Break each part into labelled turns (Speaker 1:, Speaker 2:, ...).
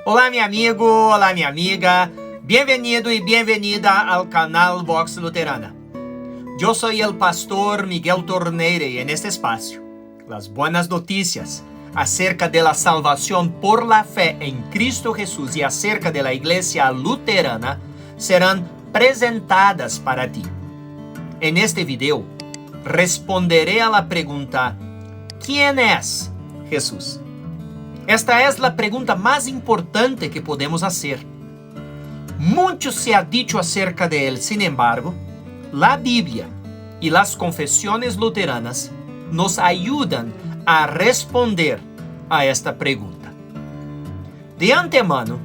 Speaker 1: Olá, meu amigo, olá, minha amiga. Bienvenido y bienvenida al canal Vox Luterana. Yo soy el pastor Miguel Torneire y en este espacio, las buenas noticias acerca de la salvación por la fe en Cristo Jesús y acerca de la iglesia luterana serán presentadas para ti. En este video, responderé a la pregunta, ¿quién es Jesús? Esta es la pregunta más importante que podemos hacer. Mucho se ha dicho acerca de él, sin embargo, la Biblia y las confesiones luteranas nos ayudan a responder a esta pregunta. De antemano,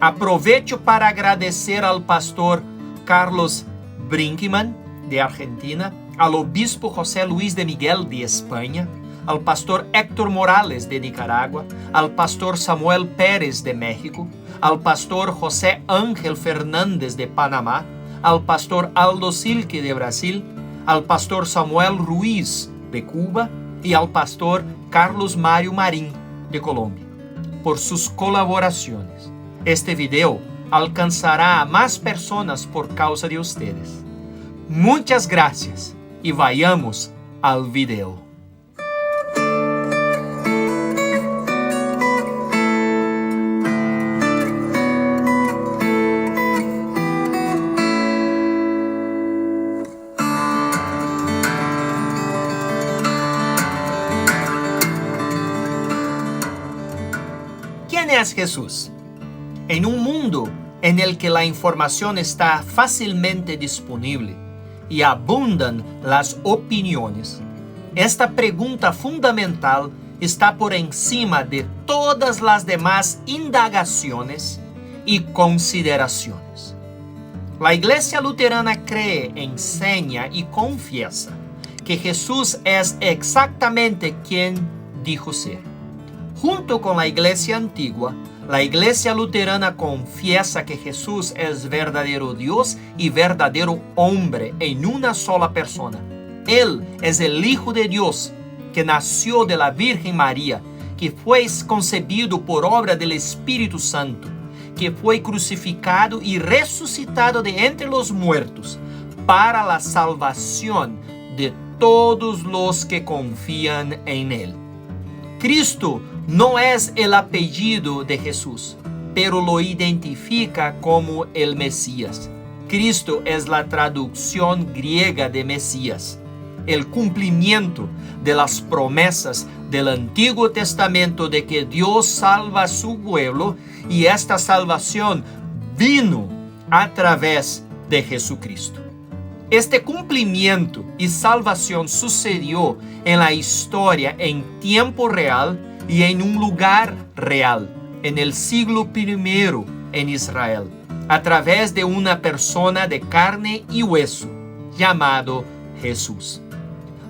Speaker 1: aprovecho para agradecer al pastor Carlos Brinkmann, de Argentina, al obispo José Luis de Miguel, de España, al pastor Héctor Morales, de Nicaragua, al pastor Samuel Pérez, de México, al pastor José Ángel Fernández, de Panamá, al pastor Aldo Silque, de Brasil, al pastor Samuel Ruiz, de Cuba, y al pastor Carlos Mario Marín, de Colombia, por sus colaboraciones. Este video alcanzará a más personas por causa de ustedes. Muchas gracias y vayamos al video. ¿Quién es Jesús? En un mundo en el que la información está fácilmente disponible y abundan las opiniones, esta pregunta fundamental está por encima de todas las demás indagaciones y consideraciones. La Iglesia Luterana cree, enseña y confiesa que Jesús es exactamente quien dijo ser. Junto con la Iglesia antigua, la Iglesia Luterana confiesa que Jesús es verdadero Dios y verdadero hombre en una sola persona. Él es el Hijo de Dios que nació de la Virgen María, que fue concebido por obra del Espíritu Santo, que fue crucificado y resucitado de entre los muertos para la salvación de todos los que confían en Él. Cristo no es el apellido de Jesús, pero lo identifica como el Mesías. Cristo es la traducción griega de Mesías, el cumplimiento de las promesas del Antiguo Testamento de que Dios salva a su pueblo, y esta salvación vino a través de Jesucristo. Este cumplimiento y salvación sucedió en la historia en tiempo real y en un lugar real, en el siglo I en Israel, a través de una persona de carne y hueso, llamado Jesús.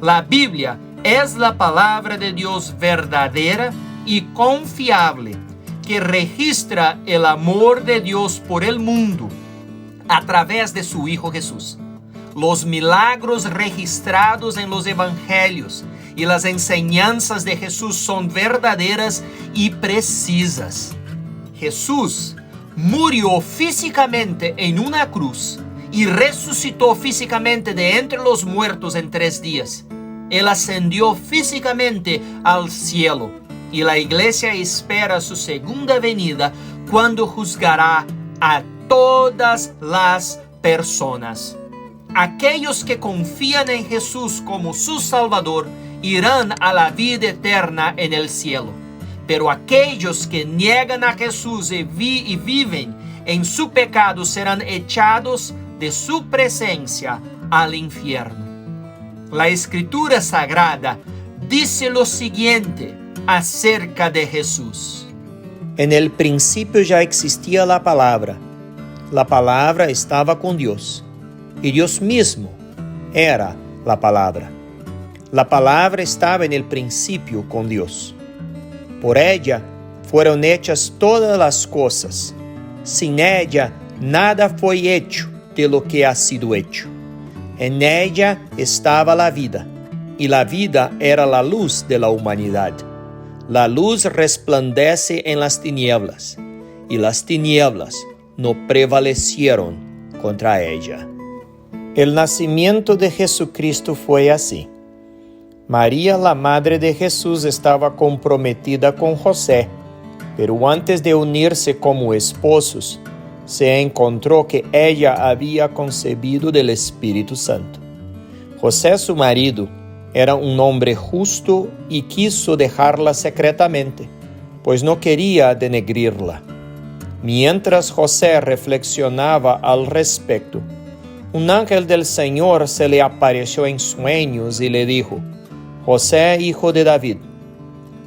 Speaker 1: La Biblia es la palabra de Dios verdadera y confiable, que registra el amor de Dios por el mundo a través de su Hijo Jesús. Los milagros registrados en los evangelios y las enseñanzas de Jesús son verdaderas y precisas. Jesús murió físicamente en una cruz y resucitó físicamente de entre los muertos en 3 días. Él ascendió físicamente al cielo y la iglesia espera su segunda venida, cuando juzgará a todas las personas. Aquellos que confían en Jesús como su Salvador irán a la vida eterna en el cielo. Pero aquellos que niegan a Jesús y viven en su pecado serán echados de su presencia al infierno. La Escritura Sagrada dice lo siguiente acerca de Jesús. En el principio ya existía la palabra. La palabra estaba con Dios. Y Dios mismo era la palabra. La palabra estaba en el principio con Dios. Por ella fueron hechas todas las cosas. Sin ella nada fue hecho de lo que ha sido hecho. En ella estaba la vida, y la vida era la luz de la humanidad. La luz resplandece en las tinieblas, y las tinieblas no prevalecieron contra ella. El nacimiento de Jesucristo fue así. María, la madre de Jesús, estaba comprometida con José, pero antes de unirse como esposos, se encontró que ella había concebido del Espíritu Santo. José, su marido, era un hombre justo y quiso dejarla secretamente, pues no quería denegrirla. Mientras José reflexionaba al respecto, un ángel del Señor se le apareció en sueños y le dijo: José, hijo de David,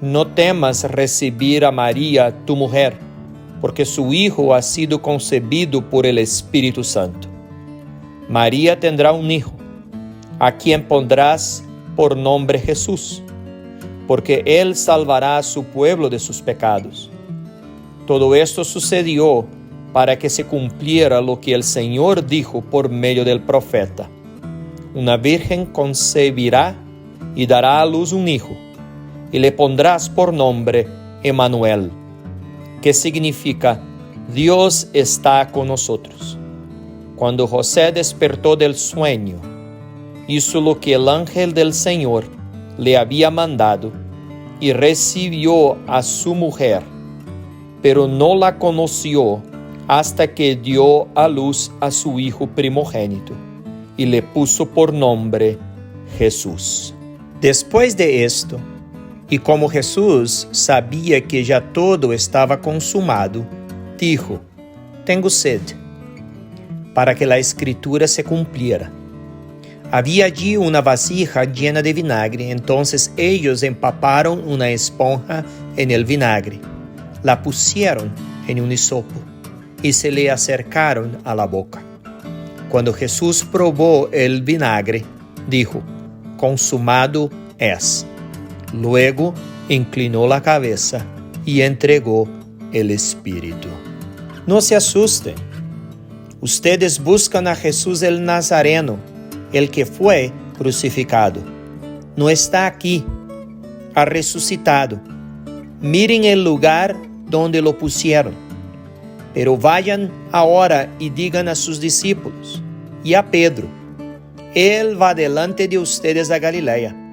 Speaker 1: no temas recibir a María, tu mujer, porque su hijo ha sido concebido por el Espíritu Santo. María tendrá un hijo, a quien pondrás por nombre Jesús, porque él salvará a su pueblo de sus pecados. Todo esto sucedió para que se cumpliera lo que el Señor dijo por medio del profeta: una virgen concebirá y dará a luz un hijo, y le pondrás por nombre Emmanuel, que significa Dios está con nosotros. Cuando José despertó del sueño, hizo lo que el ángel del Señor le había mandado y recibió a su mujer, pero no la conoció hasta que dio a luz a su hijo primogénito y le puso por nombre Jesús. Después de esto, y como Jesús sabía que ya todo estaba consumado, dijo: tengo sed, para que la escritura se cumpliera. Había allí una vasija llena de vinagre, entonces ellos empaparon una esponja en el vinagre, la pusieron en un hisopo y se le acercaron a la boca. Cuando Jesús probó el vinagre, dijo: consumado es. Luego inclinó la cabeza y entregó el espíritu. No se asusten. Ustedes buscan a Jesús el Nazareno, el que fue crucificado. No está aquí, ha resucitado. Miren el lugar donde lo pusieron. Pero vayan ahora y digan a sus discípulos y a Pedro: Él va delante de ustedes a Galilea.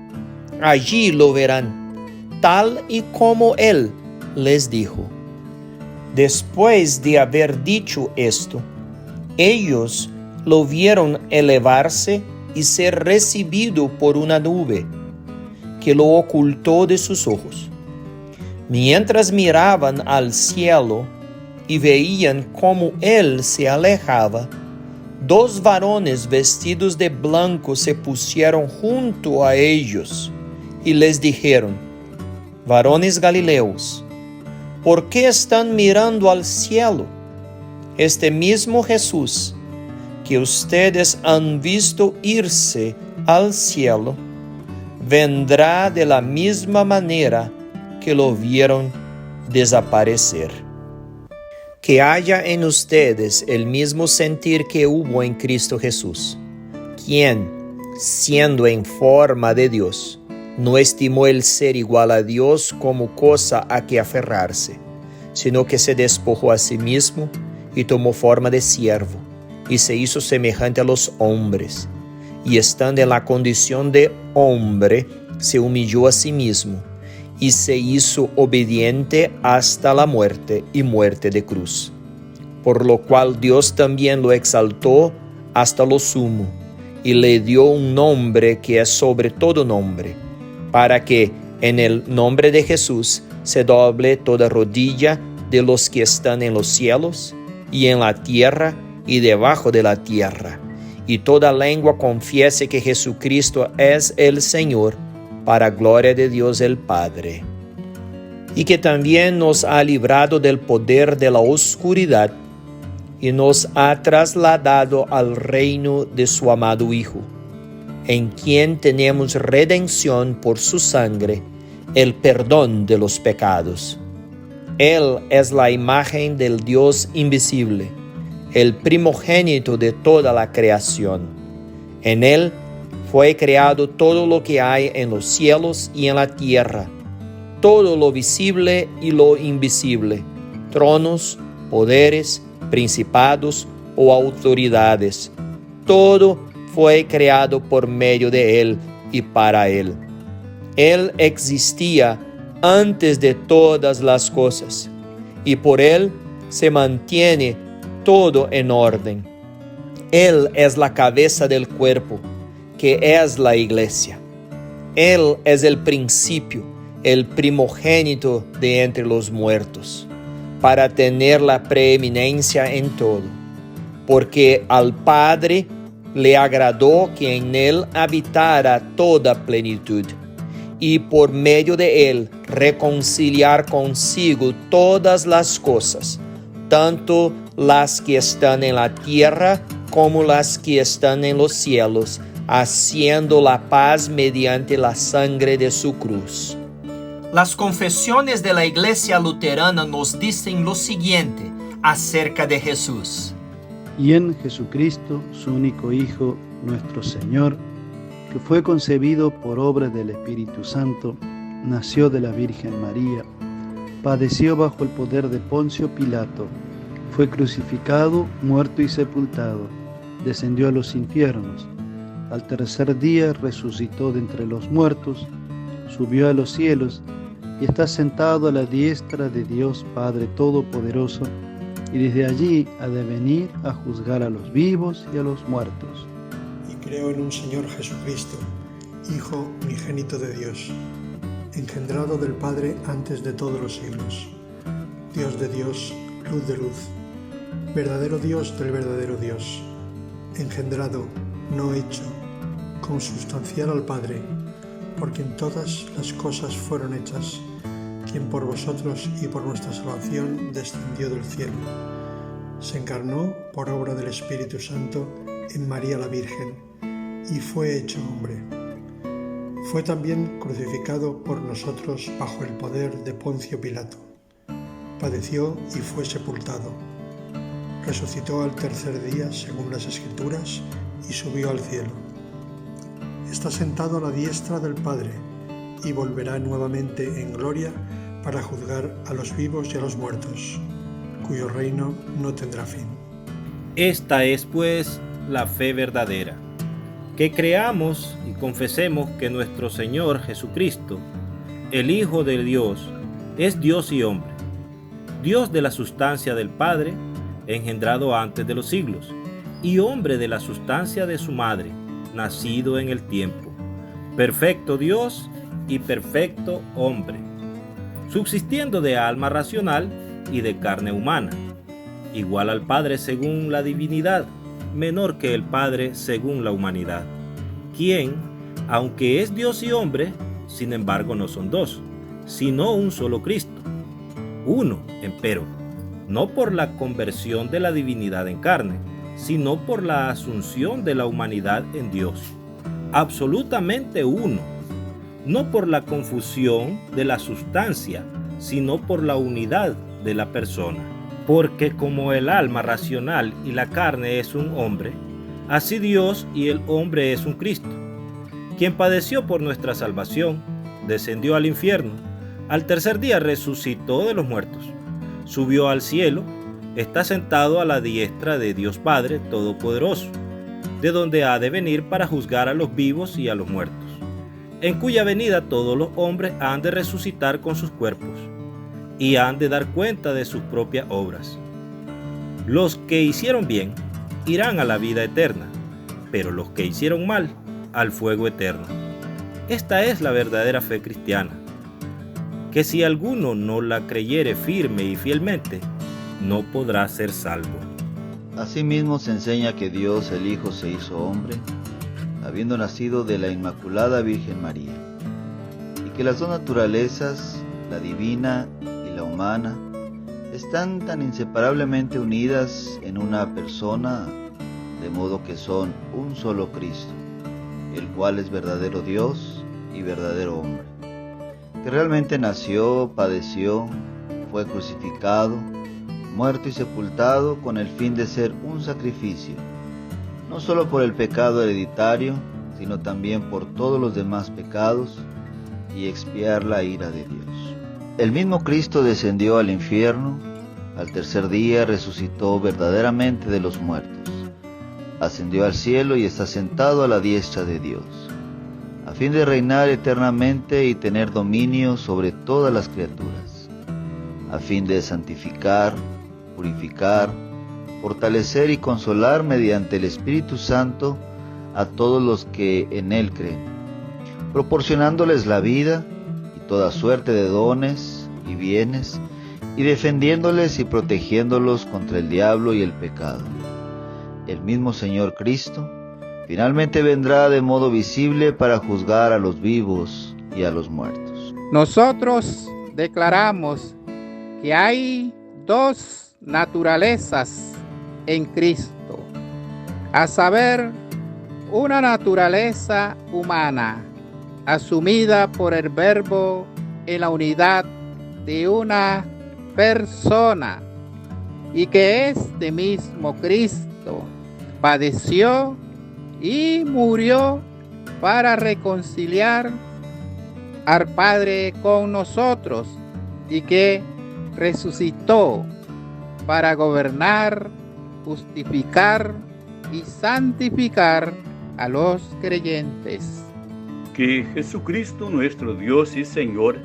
Speaker 1: Allí lo verán, tal y como Él les dijo. Después de haber dicho esto, ellos lo vieron elevarse y ser recibido por una nube que lo ocultó de sus ojos. Mientras miraban al cielo y veían cómo Él se alejaba, dos varones vestidos de blanco se pusieron junto a ellos y les dijeron: varones galileos, ¿por qué están mirando al cielo? Este mismo Jesús que ustedes han visto irse al cielo, vendrá de la misma manera que lo vieron desaparecer. Que haya en ustedes el mismo sentir que hubo en Cristo Jesús, quien, siendo en forma de Dios, no estimó el ser igual a Dios como cosa a que aferrarse, sino que se despojó a sí mismo y tomó forma de siervo, y se hizo semejante a los hombres, y estando en la condición de hombre, se humilló a sí mismo, y se hizo obediente hasta la muerte y muerte de cruz. Por lo cual Dios también lo exaltó hasta lo sumo, y le dio un nombre que es sobre todo nombre, para que en el nombre de Jesús se doble toda rodilla de los que están en los cielos y en la tierra y debajo de la tierra, y toda lengua confiese que Jesucristo es el Señor, para gloria de Dios el Padre. Y que también nos ha librado del poder de la oscuridad y nos ha trasladado al reino de su amado Hijo, en quien tenemos redención por su sangre, el perdón de los pecados. Él es la imagen del Dios invisible, el primogénito de toda la creación. En Él fue creado todo lo que hay en los cielos y en la tierra, todo lo visible y lo invisible, tronos, poderes, principados o autoridades. Todo fue creado por medio de Él y para Él. Él existía antes de todas las cosas, y por Él se mantiene todo en orden. Él es la cabeza del cuerpo, que es la iglesia. Él es el principio, el primogénito de entre los muertos, para tener la preeminencia en todo, porque al Padre le agradó que en Él habitara toda plenitud, y por medio de Él reconciliar consigo todas las cosas, tanto las que están en la tierra como las que están en los cielos, haciendo la paz mediante la sangre de su cruz. Las confesiones de la Iglesia Luterana nos dicen lo siguiente acerca de Jesús.
Speaker 2: Y en Jesucristo, su único Hijo, nuestro Señor, que fue concebido por obra del Espíritu Santo, nació de la Virgen María, padeció bajo el poder de Poncio Pilato, fue crucificado, muerto y sepultado, descendió a los infiernos, al tercer día resucitó de entre los muertos, subió a los cielos y está sentado a la diestra de Dios Padre Todopoderoso, y desde allí ha de venir a juzgar a los vivos y a los muertos.
Speaker 3: Y creo en un Señor Jesucristo, Hijo unigénito de Dios, engendrado del Padre antes de todos los siglos, Dios de Dios, luz de luz, verdadero Dios del verdadero Dios, engendrado, no hecho, consubstancial al Padre, por quien todas las cosas fueron hechas, quien por vosotros y por nuestra salvación descendió del cielo. Se encarnó por obra del Espíritu Santo en María la Virgen y fue hecho hombre. Fue también crucificado por nosotros bajo el poder de Poncio Pilato. Padeció y fue sepultado. Resucitó al tercer día según las Escrituras y subió al cielo. Está sentado a la diestra del Padre y volverá nuevamente en gloria para juzgar a los vivos y a los muertos, cuyo reino no tendrá fin.
Speaker 4: Esta es, pues, la fe verdadera, que creamos y confesemos que nuestro Señor Jesucristo, el Hijo de Dios, es Dios y hombre, Dios de la sustancia del Padre, engendrado antes de los siglos, y hombre de la sustancia de su madre, nacido en el tiempo, perfecto Dios y perfecto hombre, subsistiendo de alma racional y de carne humana, igual al Padre según la divinidad, menor que el Padre según la humanidad, quien, aunque es Dios y hombre, sin embargo no son dos, sino un solo Cristo, uno, empero, no por la conversión de la divinidad en carne, sino por la asunción de la humanidad en Dios, absolutamente uno, no por la confusión de la sustancia, sino por la unidad de la persona. Porque como el alma racional y la carne es un hombre, así Dios y el hombre es un Cristo, quien padeció por nuestra salvación, descendió al infierno, al tercer día resucitó de los muertos, subió al cielo, está sentado a la diestra de Dios Padre Todopoderoso, de donde ha de venir para juzgar a los vivos y a los muertos, en cuya venida todos los hombres han de resucitar con sus cuerpos, y han de dar cuenta de sus propias obras. Los que hicieron bien irán a la vida eterna, pero los que hicieron mal, al fuego eterno. Esta es la verdadera fe cristiana, que si alguno no la creyere firme y fielmente, no podrá ser salvo.
Speaker 5: Asimismo se enseña que Dios el Hijo se hizo hombre, habiendo nacido de la Inmaculada Virgen María, y que las dos naturalezas, la divina y la humana, están tan inseparablemente unidas en una persona, de modo que son un solo Cristo, el cual es verdadero Dios y verdadero hombre, que realmente nació, padeció, fue crucificado, muerto y sepultado con el fin de ser un sacrificio, no solo por el pecado hereditario, sino también por todos los demás pecados, y expiar la ira de Dios. El mismo Cristo descendió al infierno al tercer día resucitó verdaderamente de los muertos, ascendió al cielo y está sentado a la diestra de Dios, a fin de reinar eternamente y tener dominio sobre todas las criaturas, a fin de santificar, purificar, fortalecer y consolar mediante el Espíritu Santo a todos los que en Él creen, proporcionándoles la vida y toda suerte de dones y bienes, y defendiéndoles y protegiéndolos contra el diablo y el pecado. El mismo Señor Cristo finalmente vendrá de modo visible para juzgar a los vivos y a los muertos.
Speaker 6: Nosotros declaramos que hay dos naturalezas en Cristo, a saber, una naturaleza humana, asumida por el Verbo en la unidad de una persona, y que este mismo Cristo padeció y murió para reconciliar al Padre con nosotros, y que resucitó para gobernar, justificar y santificar a los creyentes.
Speaker 7: Que Jesucristo nuestro Dios y Señor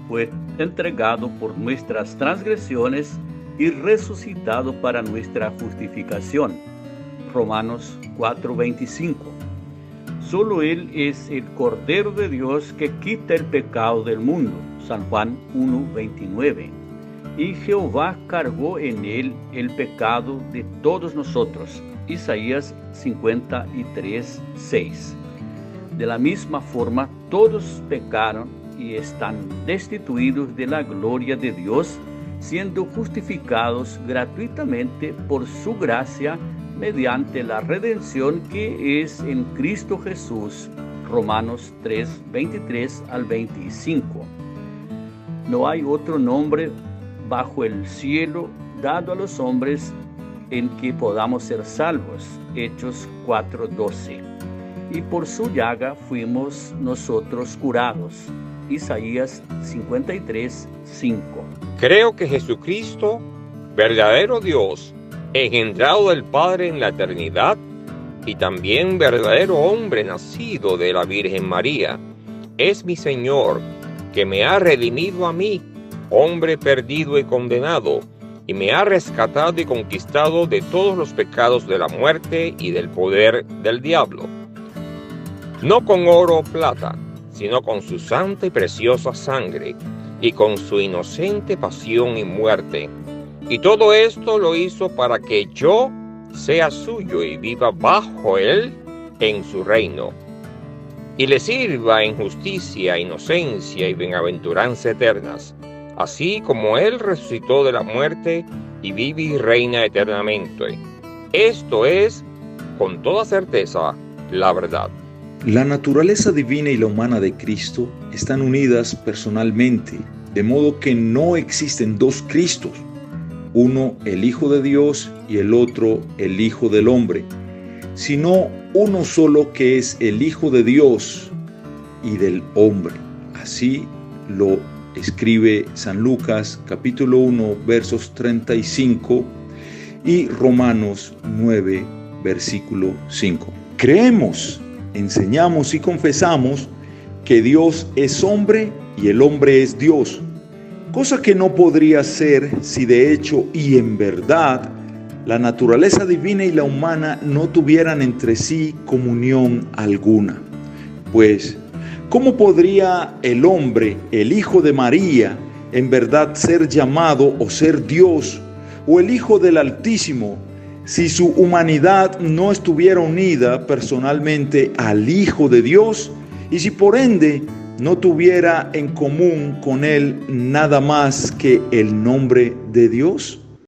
Speaker 7: fue entregado por nuestras transgresiones y resucitado para nuestra justificación. Romanos 4:25. Solo Él es el Cordero de Dios que quita el pecado del mundo. San Juan 1:29. Y Jehová cargó en Él el pecado de todos nosotros. Isaías 53:6. De la misma forma, todos pecaron y están destituidos de la gloria de Dios, siendo justificados gratuitamente por su gracia mediante la redención que es en Cristo Jesús. Romanos 3:23-25. No hay otro nombre bajo el cielo dado a los hombres en que podamos ser salvos. Hechos 4:12. Y por su llaga fuimos nosotros curados. Isaías 53:5.
Speaker 8: Creo que Jesucristo, verdadero Dios, engendrado del Padre en la eternidad, y también verdadero hombre nacido de la Virgen María, es mi Señor, que me ha redimido a mí, hombre perdido y condenado, y me ha rescatado y conquistado de todos los pecados de la muerte y del poder del diablo. No con oro o plata, sino con su santa y preciosa sangre, y con su inocente pasión y muerte. Y todo esto lo hizo para que yo sea suyo y viva bajo él en su reino, y le sirva en justicia, inocencia y bienaventuranza eternas, así como él resucitó de la muerte y vive y reina eternamente. Esto es, con toda certeza, la verdad.
Speaker 9: La naturaleza divina y la humana de Cristo están unidas personalmente, de modo que no existen dos Cristos, uno el Hijo de Dios y el otro el Hijo del hombre, sino uno solo que es el Hijo de Dios y del hombre. Así lo escribe San Lucas capítulo 1 versos 35 y Romanos 9 versículo 5. Creemos, enseñamos y confesamos que Dios es hombre y el hombre es Dios, cosa que no podría ser si de hecho y en verdad la naturaleza divina y la humana no tuvieran entre sí comunión alguna. Pues, ¿cómo podría el hombre, el Hijo de María, en verdad ser llamado o ser Dios o el Hijo del Altísimo, si su humanidad no estuviera unida personalmente al Hijo de Dios y si por ende no tuviera en común con él nada más que el nombre de Dios?